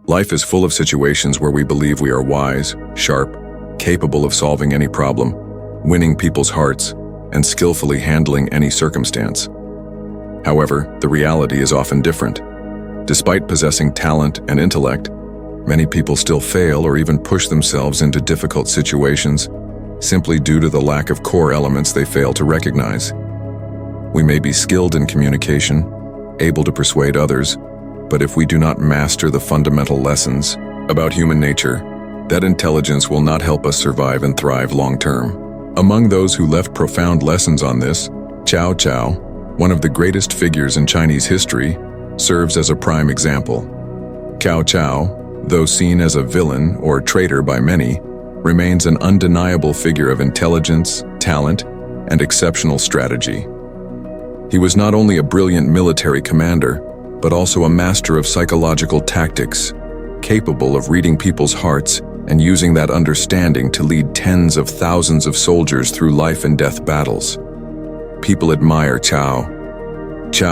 Life is full of situations where we believe we are wise, sharp, capable of solving any problem, winning people's hearts, and skillfully handling any circumstance. However, the reality is often different. Despite possessing talent and intellect, many people still fail or even push themselves into difficult situations simply due to the lack of core elements they fail to recognize. We may be skilled in communication, able to persuade others, but if we do not master the fundamental lessons about human nature, that intelligence will not help us survive and thrive long-term. Among those who left profound lessons on this, Cao Cao, one of the greatest figures in Chinese history, serves as a prime example. Cao Cao, though seen as a villain or traitor by many, remains an undeniable figure of intelligence, talent, and exceptional strategy. He was not only a brilliant military commander, but also a master of psychological tactics, capable of reading people's hearts and using that understanding to lead tens of thousands of soldiers through life and death battles. People admire Cao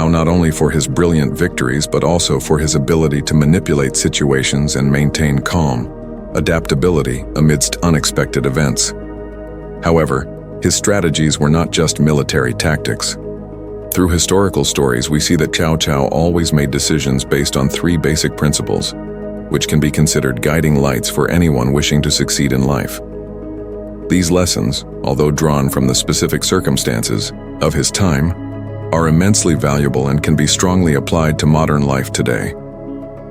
not only for his brilliant victories, but also for his ability to manipulate situations and maintain calm, adaptability amidst unexpected events. However, his strategies were not just military tactics. Through historical stories, we see that Cao Cao always made decisions based on three basic principles, which can be considered guiding lights for anyone wishing to succeed in life. These lessons, although drawn from the specific circumstances of his time, are immensely valuable and can be strongly applied to modern life today.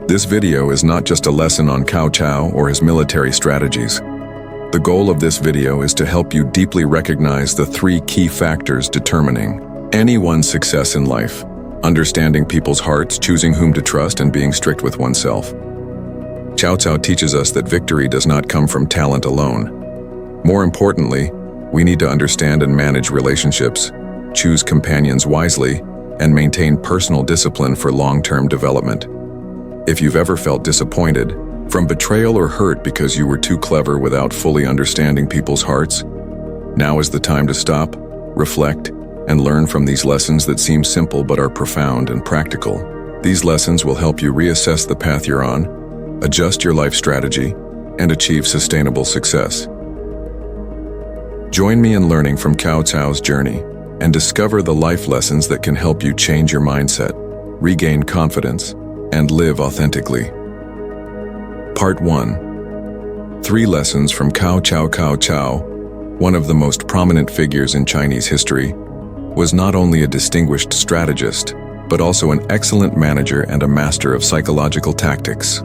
This video is not just a lesson on Cao Cao or his military strategies. The goal of this video is to help you deeply recognize the three key factors determining anyone's success in life: understanding people's hearts, choosing whom to trust, and being strict with oneself. Cao Cao teaches us that victory does not come from talent alone. More importantly, we need to understand and manage relationships, choose companions wisely, and maintain personal discipline for long-term development. If you've ever felt disappointed, from betrayal or hurt because you were too clever without fully understanding people's hearts, now is the time to stop, reflect, and learn from these lessons that seem simple but are profound and practical. These lessons will help you reassess the path you're on, adjust your life strategy, and achieve sustainable success. Join me in learning from Cao Cao's journey and discover the life lessons that can help you change your mindset, regain confidence, and live authentically. Part 1. 3 Lessons from Cao Cao. Cao Cao, one of the most prominent figures in Chinese history, was not only a distinguished strategist, but also an excellent manager and a master of psychological tactics.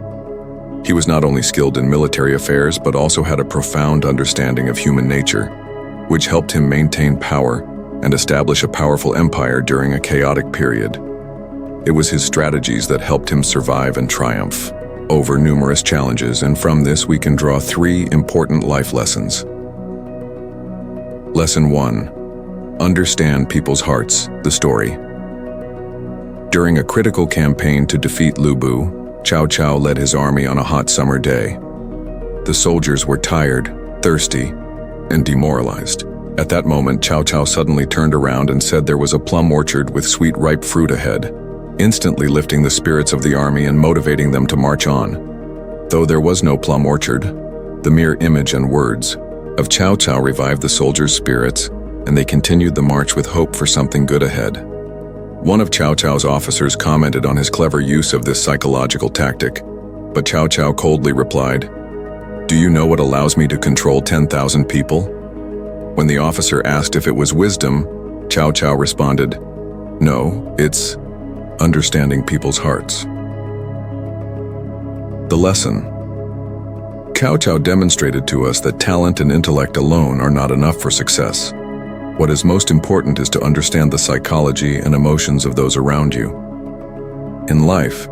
He was not only skilled in military affairs, but also had a profound understanding of human nature, which helped him maintain power and establish a powerful empire during a chaotic period. It was his strategies that helped him survive and triumph over numerous challenges, and from this we can draw 3 important life lessons. Lesson 1. Understand people's hearts, the story. During a critical campaign to defeat Lu Bu, Cao Cao led his army on a hot summer day. The soldiers were tired, thirsty, and demoralized. At that moment, Cao Cao suddenly turned around and said there was a plum orchard with sweet ripe fruit ahead, instantly lifting the spirits of the army and motivating them to march on. Though there was no plum orchard, the mere image and words of Cao Cao revived the soldiers' spirits, and they continued the march with hope for something good ahead. One of Cao Cao's officers commented on his clever use of this psychological tactic, but Cao Cao coldly replied, "Do you know what allows me to control 10,000 people?" When the officer asked if it was wisdom, Cao Cao responded, "No, it's understanding people's hearts." The lesson. Cao Cao demonstrated to us that talent and intellect alone are not enough for success. What is most important is to understand the psychology and emotions of those around you. In life,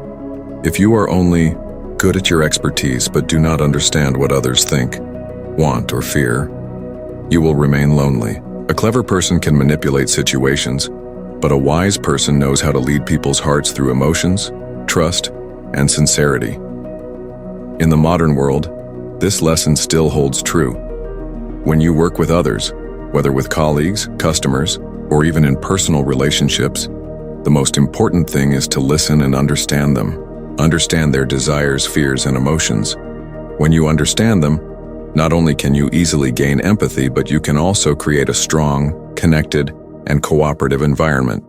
if you are only good at your expertise but do not understand what others think, want, or fear, you will remain lonely. A clever person can manipulate situations, but a wise person knows how to lead people's hearts through emotions, trust, and sincerity. In the modern world, this lesson still holds true. When you work with others, whether with colleagues, customers, or even in personal relationships, the most important thing is to listen and understand them, Understand their desires, fears, and emotions. When you understand them, not only can you easily gain empathy, but you can also create a strong, connected, and cooperative environment.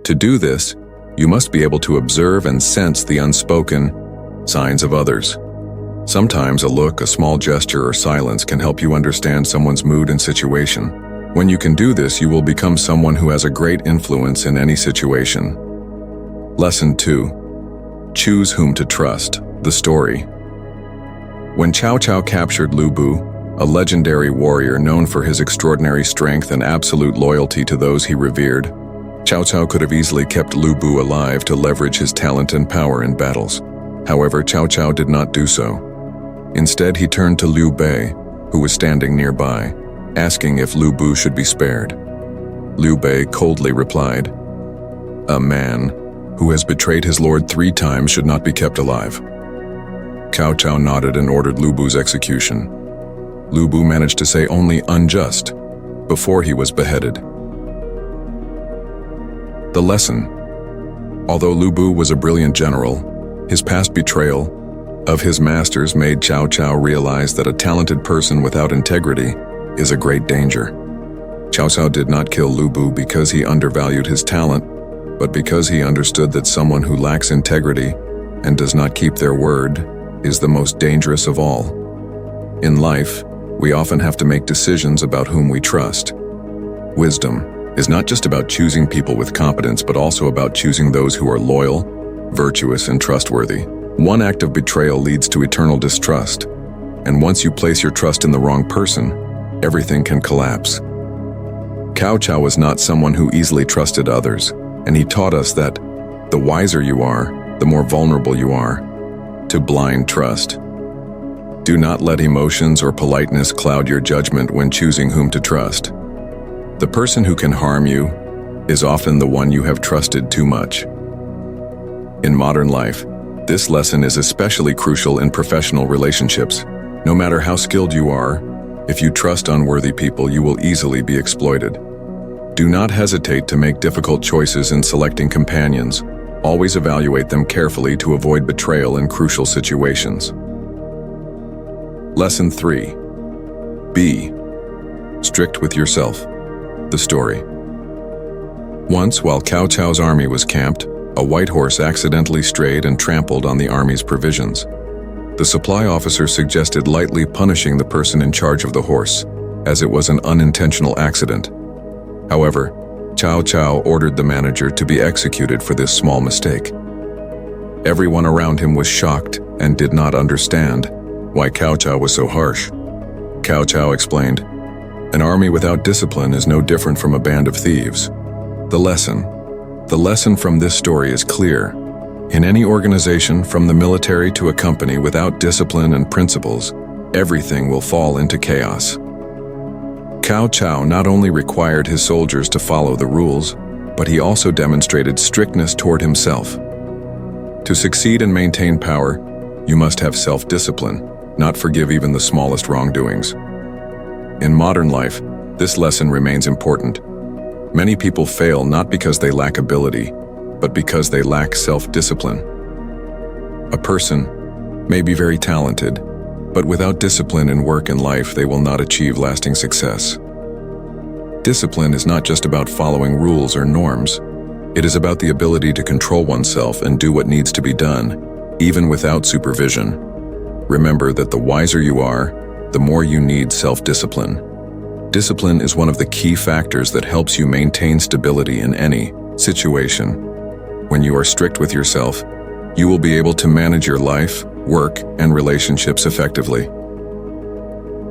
To do this, you must be able to observe and sense the unspoken signs of others. Sometimes a look, a small gesture, or silence can help you understand someone's mood and situation. When you can do this, you will become someone who has a great influence in any situation. Lesson 2. Choose whom to trust. The story. When Cao Cao captured Lu Bu, a legendary warrior known for his extraordinary strength and absolute loyalty to those he revered, Cao Cao could have easily kept Lu Bu alive to leverage his talent and power in battles. However, Cao Cao did not do so. Instead, he turned to Liu Bei, who was standing nearby, asking if Lu Bu should be spared. Liu Bei coldly replied, "A man who has betrayed his lord 3 times should not be kept alive." Cao Cao nodded and ordered Lu Bu's execution. Lu Bu managed to say only "unjust" before he was beheaded. The lesson. Although Lu Bu was a brilliant general, his past betrayal of his masters made Cao Cao realize that a talented person without integrity is a great danger. Cao Cao did not kill Lu Bu because he undervalued his talent, but because he understood that someone who lacks integrity and does not keep their word is the most dangerous of all. In life, we often have to make decisions about whom we trust. Wisdom is not just about choosing people with competence, but also about choosing those who are loyal, virtuous, and trustworthy. One act of betrayal leads to eternal distrust, and once you place your trust in the wrong person, everything can collapse. Cao Cao was not someone who easily trusted others, and he taught us that the wiser you are, the more vulnerable you are to blind trust. Do not let emotions or politeness cloud your judgment when choosing whom to trust. The person who can harm you is often the one you have trusted too much. In modern life, this lesson is especially crucial in professional relationships. No matter how skilled you are, if you trust unworthy people, you will easily be exploited. Do not hesitate to make difficult choices in selecting companions. Always evaluate them carefully to avoid betrayal in crucial situations. Lesson 3. Be strict with yourself. The story. Once, while Cao Cao's army was camped, a white horse accidentally strayed and trampled on the army's provisions. The supply officer suggested lightly punishing the person in charge of the horse, as it was an unintentional accident. However, Cao Cao ordered the manager to be executed for this small mistake. Everyone around him was shocked and did not understand why Cao Cao was so harsh. Cao Cao explained, "An army without discipline is no different from a band of thieves." The lesson from this story is clear. In any organization, from the military to a company, without discipline and principles, everything will fall into chaos. Cao Cao not only required his soldiers to follow the rules, but he also demonstrated strictness toward himself. To succeed and maintain power, you must have self-discipline, not forgive even the smallest wrongdoings. In modern life, this lesson remains important. Many people fail not because they lack ability, but because they lack self-discipline. A person may be very talented, but without discipline in work and life, they will not achieve lasting success. Discipline is not just about following rules or norms. It is about the ability to control oneself and do what needs to be done, even without supervision. Remember that the wiser you are, the more you need self-discipline. Discipline is one of the key factors that helps you maintain stability in any situation. When you are strict with yourself, you will be able to manage your life, work, and relationships effectively.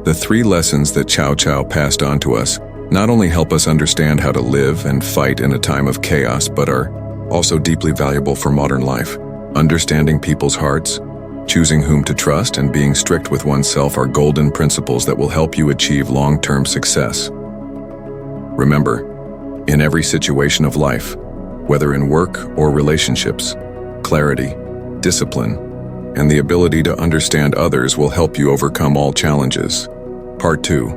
The 3 lessons that Cao Cao passed on to us not only help us understand how to live and fight in a time of chaos, but are also deeply valuable for modern life. Understanding people's hearts, choosing whom to trust, and being strict with oneself are golden principles that will help you achieve long-term success. Remember, in every situation of life, whether in work or relationships, clarity, discipline, and the ability to understand others will help you overcome all challenges. Part 2.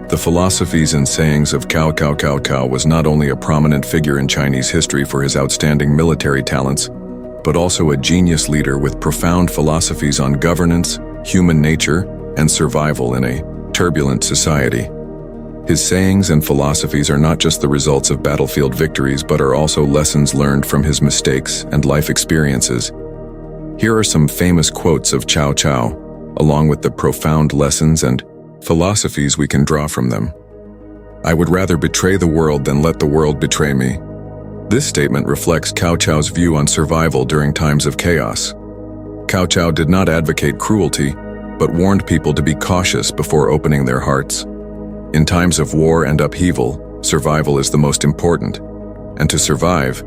The philosophies and sayings of Cao Cao. Cao Cao was not only a prominent figure in Chinese history for his outstanding military talents, but also a genius leader with profound philosophies on governance, human nature, and survival in a turbulent society. His sayings and philosophies are not just the results of battlefield victories, but are also lessons learned from his mistakes and life experiences. Here are some famous quotes of Cao Cao, along with the profound lessons and philosophies we can draw from them. "I would rather betray the world than let the world betray me." This statement reflects Cao Cao's view on survival during times of chaos. Cao Cao did not advocate cruelty, but warned people to be cautious before opening their hearts. In times of war and upheaval, survival is the most important, and to survive,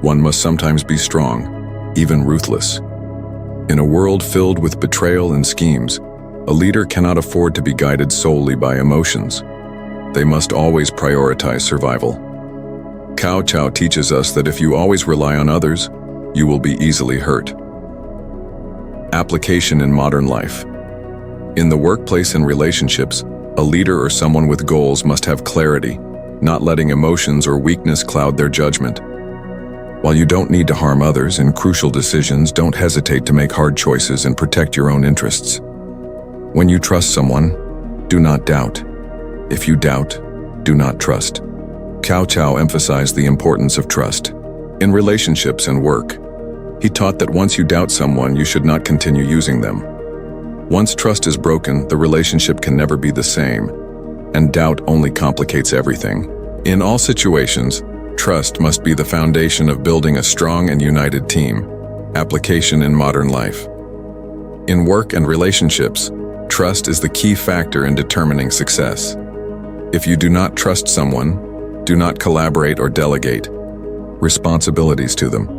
one must sometimes be strong, even ruthless. In a world filled with betrayal and schemes, a leader cannot afford to be guided solely by emotions. They must always prioritize survival. Cao Cao teaches us that if you always rely on others, you will be easily hurt. Application in modern life. In the workplace and relationships, a leader or someone with goals must have clarity, not letting emotions or weakness cloud their judgment. While you don't need to harm others in crucial decisions, don't hesitate to make hard choices and protect your own interests. When you trust someone, do not doubt. If you doubt, do not trust. Cao Cao emphasized the importance of trust. In relationships and work, he taught that once you doubt someone, you should not continue using them. Once trust is broken, the relationship can never be the same, and doubt only complicates everything. In all situations, trust must be the foundation of building a strong and united team. Application in modern life. In work and relationships, trust is the key factor in determining success. If you do not trust someone, do not collaborate or delegate responsibilities to them.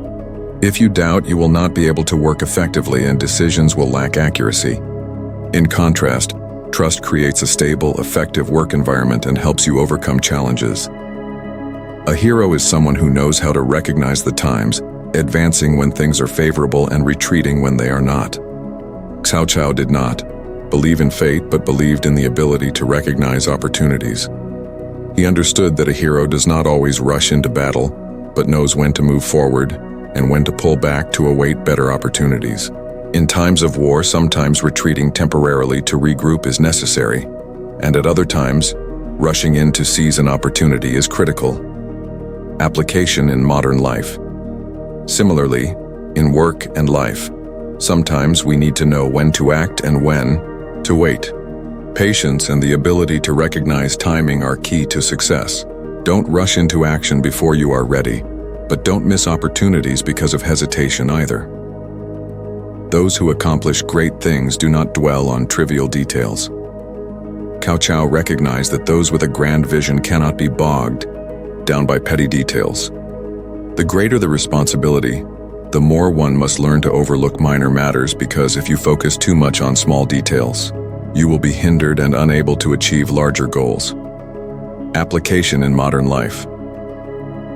If you doubt, you will not be able to work effectively and decisions will lack accuracy. In contrast, trust creates a stable, effective work environment and helps you overcome challenges. A hero is someone who knows how to recognize the times, advancing when things are favorable and retreating when they are not. Cao Cao did not believe in fate, but believed in the ability to recognize opportunities. He understood that a hero does not always rush into battle, but knows when to move forward and when to pull back to await better opportunities. In times of war, sometimes retreating temporarily to regroup is necessary, and at other times, rushing in to seize an opportunity is critical. Application in modern life. Similarly, in work and life, sometimes we need to know when to act and when to wait. Patience and the ability to recognize timing are key to success. Don't rush into action before you are ready, but don't miss opportunities because of hesitation either. Those who accomplish great things do not dwell on trivial details. Cao Cao recognized that those with a grand vision cannot be bogged down by petty details. The greater the responsibility, the more one must learn to overlook minor matters, because if you focus too much on small details, you will be hindered and unable to achieve larger goals. Application in modern life.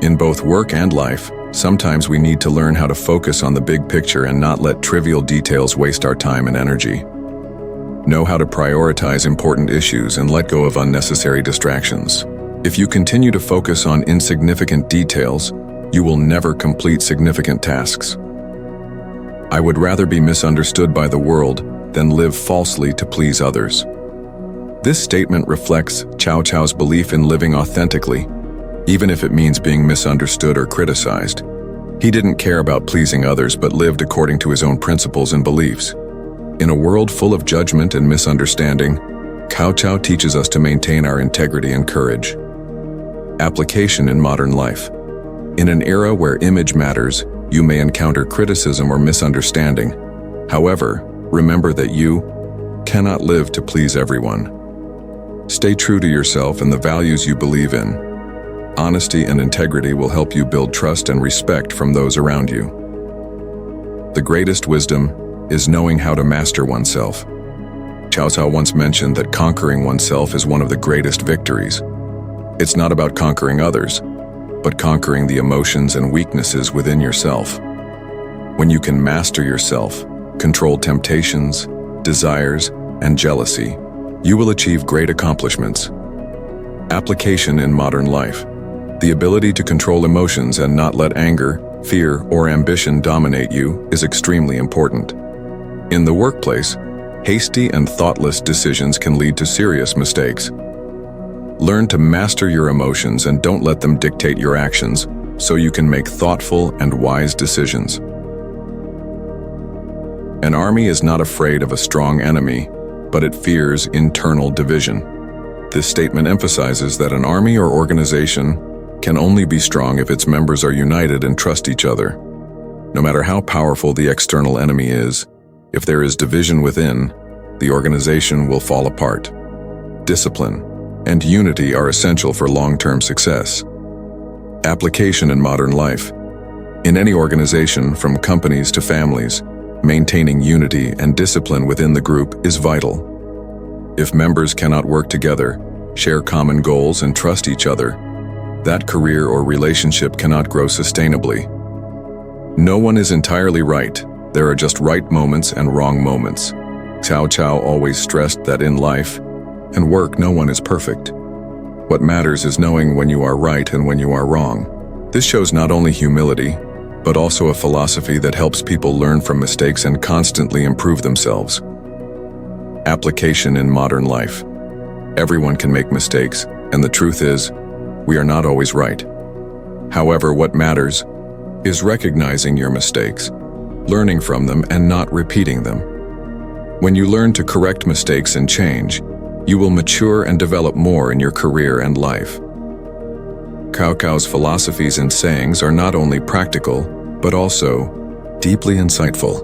In both work and life, sometimes we need to learn how to focus on the big picture and not let trivial details waste our time and energy. Know how to prioritize important issues and let go of unnecessary distractions. If you continue to focus on insignificant details, you will never complete significant tasks. I would rather be misunderstood by the world than live falsely to please others. This statement reflects Cao Cao's belief in living authentically, even if it means being misunderstood or criticized. He didn't care about pleasing others, but lived according to his own principles and beliefs. In a world full of judgment and misunderstanding, Cao Cao teaches us to maintain our integrity and courage. Application in modern life. In an era where image matters, you may encounter criticism or misunderstanding. However, remember that you cannot live to please everyone. Stay true to yourself and the values you believe in. Honesty and integrity will help you build trust and respect from those around you. The greatest wisdom is knowing how to master oneself. Cao Cao once mentioned that conquering oneself is one of the greatest victories. It's not about conquering others, but conquering the emotions and weaknesses within yourself. When you can master yourself, control temptations, desires, and jealousy, you will achieve great accomplishments. Application in modern life. The ability to control emotions and not let anger, fear, or ambition dominate you is extremely important. In the workplace, hasty and thoughtless decisions can lead to serious mistakes. Learn to master your emotions and don't let them dictate your actions, so you can make thoughtful and wise decisions. An army is not afraid of a strong enemy, but it fears internal division. This statement emphasizes that an army or organization can only be strong if its members are united and trust each other. No matter how powerful the external enemy is, if there is division within, the organization will fall apart. Discipline and unity are essential for long-term success. Application in modern life. In any organization, from companies to families, maintaining unity and discipline within the group is vital. If members cannot work together, share common goals, and trust each other, that career or relationship cannot grow sustainably. No one is entirely right. There are just right moments and wrong moments. Cao Cao always stressed that in life and work, no one is perfect. What matters is knowing when you are right and when you are wrong. This shows not only humility, but also a philosophy that helps people learn from mistakes and constantly improve themselves. Application in modern life. Everyone can make mistakes, and the truth is, we are not always right. However, what matters is recognizing your mistakes, learning from them, and not repeating them. When you learn to correct mistakes and change, you will mature and develop more in your career and life. Cao Cao's philosophies and sayings are not only practical, but also deeply insightful,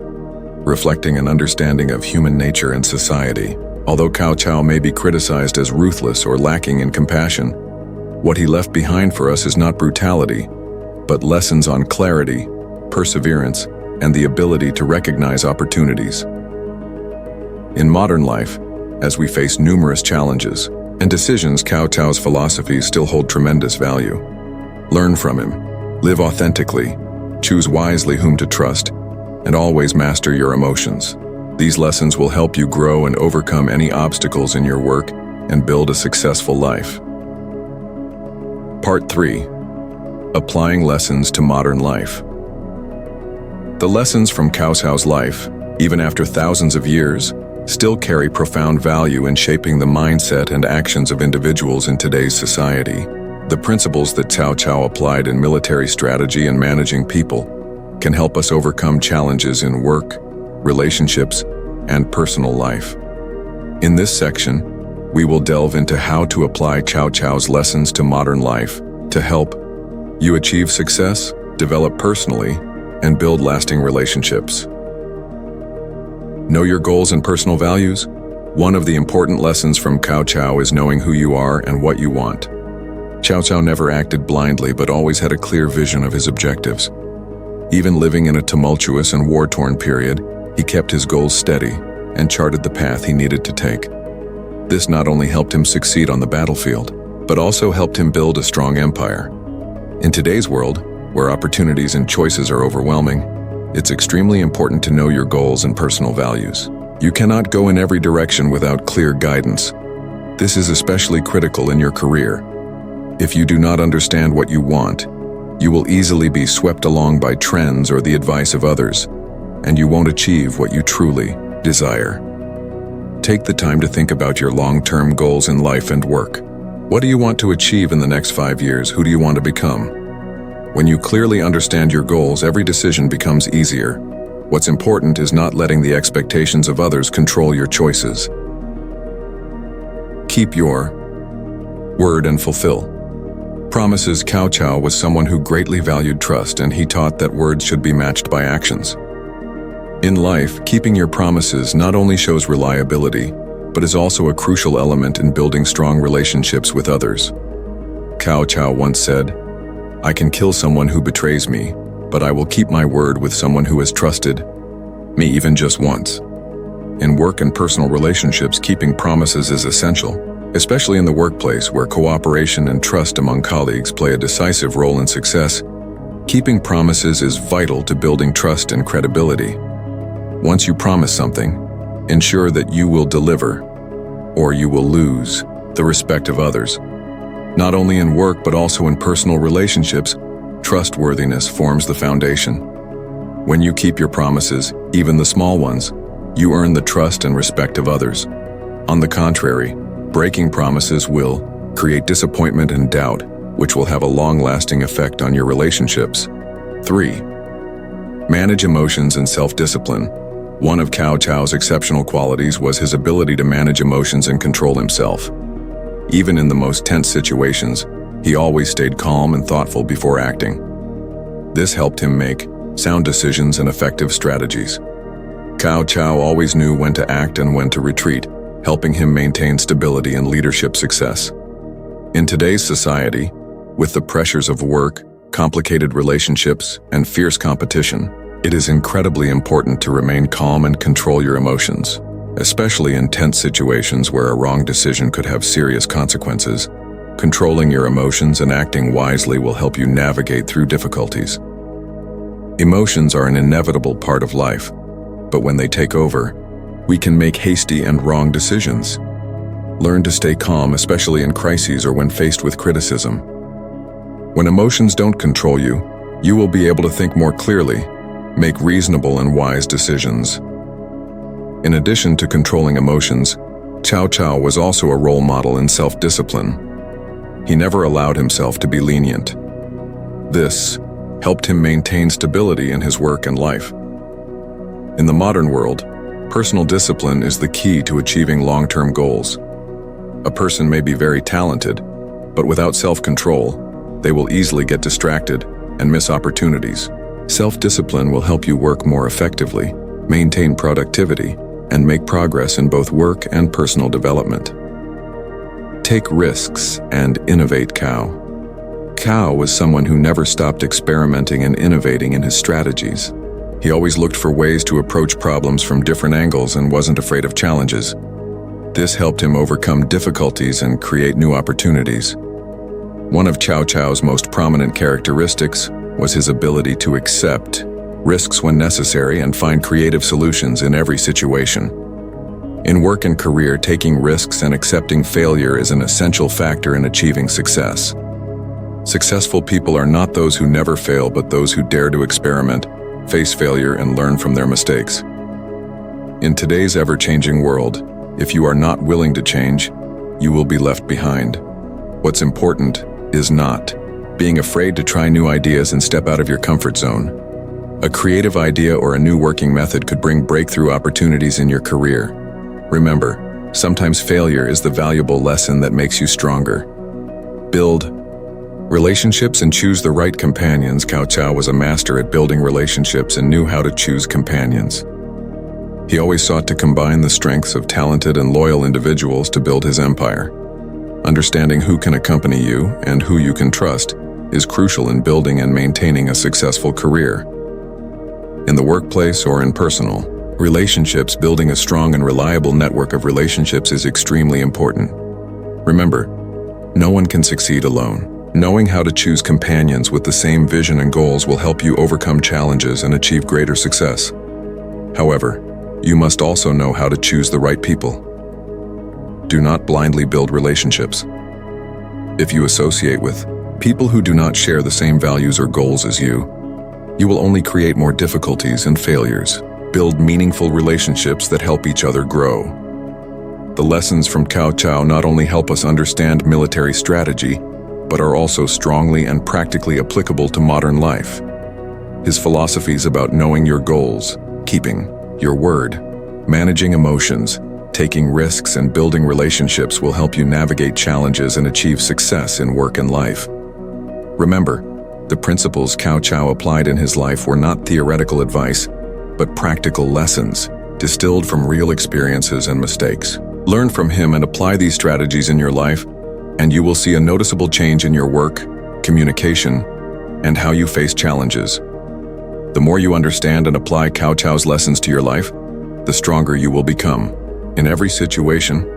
reflecting an understanding of human nature and society. Although Cao Cao may be criticized as ruthless or lacking in compassion, what he left behind for us is not brutality, but lessons on clarity, perseverance, and the ability to recognize opportunities. In modern life, as we face numerous challenges and decisions, Cao Cao's philosophies still hold tremendous value. Learn from him, live authentically, choose wisely whom to trust, and always master your emotions. These lessons will help you grow and overcome any obstacles in your work and build a successful life. Part 3. Applying lessons to modern life. The lessons from Cao Cao's life, even after thousands of years, still carry profound value in shaping the mindset and actions of individuals in today's society. The principles that Cao Cao applied in military strategy and managing people can help us overcome challenges in work, relationships, and personal life. In this section, we will delve into how to apply Cao Cao's lessons to modern life to help you achieve success, develop personally, and build lasting relationships. Know your goals and personal values. One of the important lessons from Cao Cao is knowing who you are and what you want. Cao Cao never acted blindly, but always had a clear vision of his objectives. Even living in a tumultuous and war-torn period, he kept his goals steady and charted the path he needed to take. This not only helped him succeed on the battlefield, but also helped him build a strong empire. In today's world, where opportunities and choices are overwhelming, it's extremely important to know your goals and personal values. You cannot go in every direction without clear guidance. This is especially critical in your career. If you do not understand what you want, you will easily be swept along by trends or the advice of others, and you won't achieve what you truly desire. Take the time to think about your long-term goals in life and work. What do you want to achieve in the next 5 years? Who do you want to become? When you clearly understand your goals, every decision becomes easier. What's important is not letting the expectations of others control your choices. Keep your word and fulfill promises. Cao Cao was someone who greatly valued trust, and he taught that words should be matched by actions. In life, keeping your promises not only shows reliability, but is also a crucial element in building strong relationships with others. Cao Cao once said, "I can kill someone who betrays me, but I will keep my word with someone who has trusted me even just once." In work and personal relationships, keeping promises is essential, especially in the workplace where cooperation and trust among colleagues play a decisive role in success. Keeping promises is vital to building trust and credibility. Once you promise something, ensure that you will deliver, or you will lose the respect of others. Not only in work but also in personal relationships, Trustworthiness forms the foundation. When you keep your promises, even the small ones, you earn the trust and respect of others. On the contrary, breaking promises will create disappointment and doubt, which will have a long-lasting effect on your relationships. 3. Manage emotions and self-discipline. One of Cao Cao's exceptional qualities was his ability to manage emotions and control himself. Even in the most tense situations, he always stayed calm and thoughtful before acting. This helped him make sound decisions and effective strategies. Cao Cao always knew when to act and when to retreat, helping him maintain stability and leadership success. In today's society, with the pressures of work, complicated relationships, and fierce competition, it is incredibly important to remain calm and control your emotions, especially in tense situations where a wrong decision could have serious consequences. Controlling your emotions and acting wisely will help you navigate through difficulties. Emotions are an inevitable part of life, but when they take over, we can make hasty and wrong decisions. Learn to stay calm, especially in crises or when faced with criticism. When emotions don't control you, you will be able to think more clearly, make reasonable and wise decisions. In addition to controlling emotions, Cao Cao was also a role model in self-discipline. He never allowed himself to be lenient. This helped him maintain stability in his work and life. In the modern world, personal discipline is the key to achieving long-term goals. A person may be very talented, but without self-control, they will easily get distracted and miss opportunities. Self-discipline will help you work more effectively, maintain productivity, and make progress in both work and personal development. Take risks and innovate. Cao was someone who never stopped experimenting and innovating in his strategies. He always looked for ways to approach problems from different angles and wasn't afraid of challenges. This helped him overcome difficulties and create new opportunities. One of Cao Cao's most prominent characteristics was his ability to accept risks when necessary and find creative solutions in every situation. In work and career, taking risks and accepting failure is an essential factor in achieving success. Successful people are not those who never fail, but those who dare to experiment, face failure, and learn from their mistakes. In today's ever-changing world, if you are not willing to change, you will be left behind. What's important is not being afraid to try new ideas and step out of your comfort zone. A creative idea or a new working method could bring breakthrough opportunities in your career. Remember, sometimes failure is the valuable lesson that makes you stronger. Build relationships and choose the right companions. Cao Cao was a master at building relationships and knew how to choose companions. He always sought to combine the strengths of talented and loyal individuals to build his empire. Understanding who can accompany you and who you can trust is crucial in building and maintaining a successful career. In the workplace or in personal relationships, building a strong and reliable network of relationships is extremely important. Remember, no one can succeed alone. Knowing how to choose companions with the same vision and goals will help you overcome challenges and achieve greater success. However, you must also know how to choose the right people. Do not blindly build relationships. If you associate with people who do not share the same values or goals as you will only create more difficulties and failures. Build meaningful relationships that help each other grow. The lessons from Cao Cao not only help us understand military strategy, but are also strongly and practically applicable to modern life. His philosophies about knowing your goals, keeping your word, managing emotions, taking risks, and building relationships will help you navigate challenges and achieve success in work and life. Remember, the principles Cao Cao applied in his life were not theoretical advice, but practical lessons, distilled from real experiences and mistakes. Learn from him and apply these strategies in your life, and you will see a noticeable change in your work, communication, and how you face challenges. The more you understand and apply Cao Cao's lessons to your life, the stronger you will become in every situation,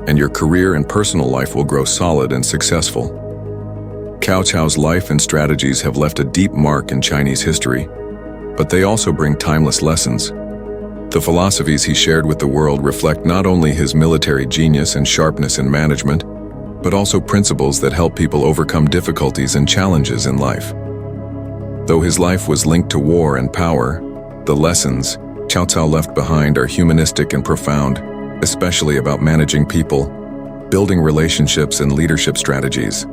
and your career and personal life will grow solid and successful. Cao Cao's life and strategies have left a deep mark in Chinese history, but they also bring timeless lessons. The philosophies he shared with the world reflect not only his military genius and sharpness in management, but also principles that help people overcome difficulties and challenges in life. Though his life was linked to war and power, the lessons Cao Cao left behind are humanistic and profound, especially about managing people, building relationships and leadership strategies.